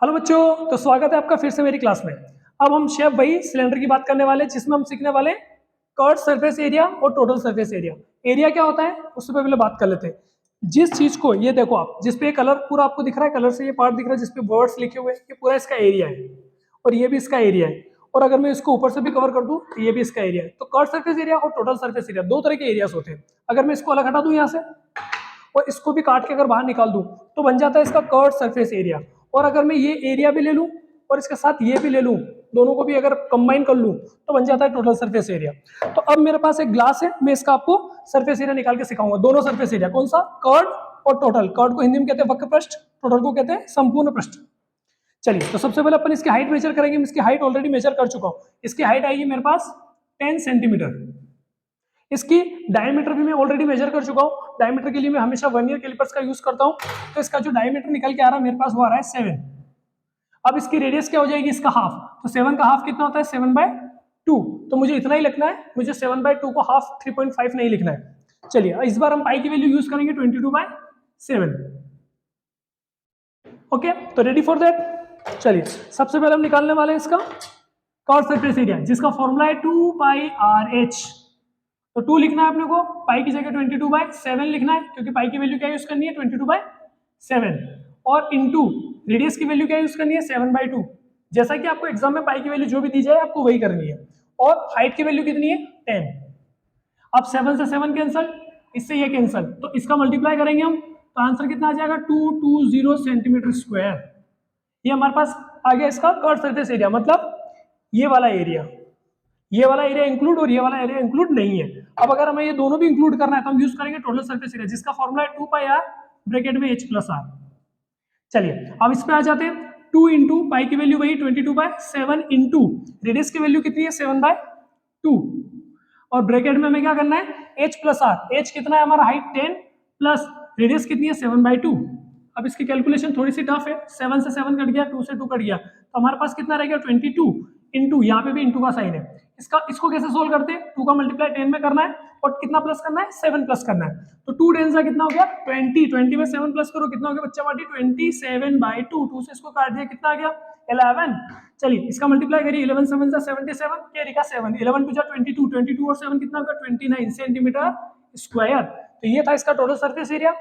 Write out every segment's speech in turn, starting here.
Hello बच्चों, तो स्वागत है आपका फिर से मेरी क्लास में। अब हम शेप वही सिलेंडर की बात करने वाले हैं, जिसमें हम सीखने वाले कर्व सरफेस एरिया और टोटल सरफेस एरिया। एरिया क्या होता है उससे पहले बात कर लेते हैं। जिस चीज को ये देखो आप, जिस पे कलर पूरा आपको दिख रहा है, कलर से ये पार्ट दिख रहा है जिसपे वर्ड्स लिखे हुए हैं, ये पूरा इसका एरिया है और ये भी इसका एरिया है। और अगर मैं इसको ऊपर से भी कवर कर दूं तो ये भी इसका एरिया है। तो कर्व सरफेस एरिया और टोटल सरफेस एरिया दो तरह के एरियाज होते हैं। अगर मैं इसको अलग हटा दूं यहाँ से और इसको भी काट के अगर बाहर निकाल दूं तो बन जाता है इसका कर्व सरफेस एरिया। और अगर मैं ये एरिया भी ले लूं और इसके साथ ये भी ले लूं, दोनों को भी अगर कंबाइन कर लूं तो बन जाता है टोटल सरफेस एरिया। तो अब मेरे पास एक ग्लास है, मैं इसका आपको सरफेस एरिया निकाल के सिखाऊंगा। दोनों सरफेस एरिया, कौन सा, कर्व और टोटल। कर्व को हिंदी में कहते हैं वक्र पृष्ठ, टोटल को कहते हैं संपूर्ण पृष्ठ। चलिए, तो सबसे पहले अपन इसकी हाइट मेजर करेंगे। मैं इसकी हाइट ऑलरेडी मेजर कर चुका हूं। इसकी हाइट आएगी मेरे पास 10 सेंटीमीटर। इसकी डायमीटर भी मैं ऑलरेडी मेजर कर चुका हूं। डायमीटर के लिए मैं हमेशा वर्नियर कैलिपर्स का यूज करता हूं। तो इसका जो डायमीटर निकल के आ रहा है मेरे पास वो आ रहा है 7। अब इसकी रेडियस क्या हो जाएगी, इसका हाफ। तो 7 का हाफ कितना होता है, 7/2। तो मुझे इतना ही लिखना है, मुझे 7/2 को हाफ 3.5 नहीं लिखना है। चलिए, इस बार हम पाई की वैल्यू यूज करेंगे 22/7। ओके, तो रेडी फॉर दैट। चलिए, सबसे पहले हम निकालने वाले हैं इसका कर्व सरफेस एरिया, जिसका फॉर्मूला है 2πRh। तो 2 लिखना है अपने को, पाई की जगह 22/7 लिखना है, क्योंकि पाई की वैल्यू क्या यूज करनी है, 22/7। और इंटू रेडियस की वैल्यू क्या यूज करनी है, 7/2। जैसा कि आपको एग्जाम में पाई की वैल्यू जो भी दी जाए आपको वही करनी है। और हाइट की वैल्यू कितनी है, 10। अब 7 से 7 कैंसल, इससे ये कैंसल, तो इसका मल्टीप्लाई करेंगे हम, तो आंसर कितना आ जाएगा, 220 सेंटीमीटर स्क्वायर। ये हमारे पास आ गया इसका कर्व सरफेस एरिया, मतलब ये वाला एरिया। ये वाला एरिया इंक्लूड और ये वाला एरिया इंक्लूड नहीं है। अब अगर हमें ये दोनों भी इंक्लूड करना है तो हम यूज करेंगे टोटल सरफेस एरिया, जिसका फॉर्मूला है 2πr ब्रैकेट में h+r। चलिए, अब इस पे आ जाते हैं। 2 इंटू पाई की वैल्यू वही 22/7 इंटू रेडियस की वैल्यू कितनी है, 7/2। और ब्रैकेट में हमें क्या करना है, h+r। h कितना है हमारा, हाइट 10 प्लस रेडियस कितनी है, 7/2। अब इसकी कैलकुलेशन थोड़ी सी टफ है। 7 से 7 कट गया, 2 से 2 कट गया, तो हमारे पास कितना रह गया, 22 इंटू, यहाँ पे भी इंटू का साइन है। इसको कैसे सोल्व करते हैं, 2 का मल्टीप्लाई 10 में करना है और कितना प्लस करना है, 7 प्लस करना है। तो 2 10 का कितना हो गया, 20। 20 में 7 प्लस करो, कितना हो गया बच्चा माटी, 27/2। 2 से इसको काट दिया, कितना आ गया, 11। चलिए, इसका मल्टीप्लाई करिए, 11 7 77, क्या लिखा 7, 11 2 22, 22 और 7 कितना होगा, 29 सेंटीमीटर स्क्वायर। तो ये था इसका टोटल सरफेस एरिया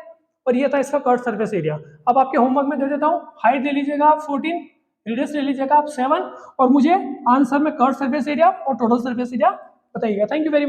और ये था इसका कर्व सरफेस एरिया। अब आपके होमवर्क में दे देता हूँ, हाइट ले लीजिएगा आप 14, रेडियस ले लीजिएगा आप 7, और मुझे आंसर में कर्व सरफेस एरिया और टोटल सरफेस एरिया बताइएगा। Thank you very much.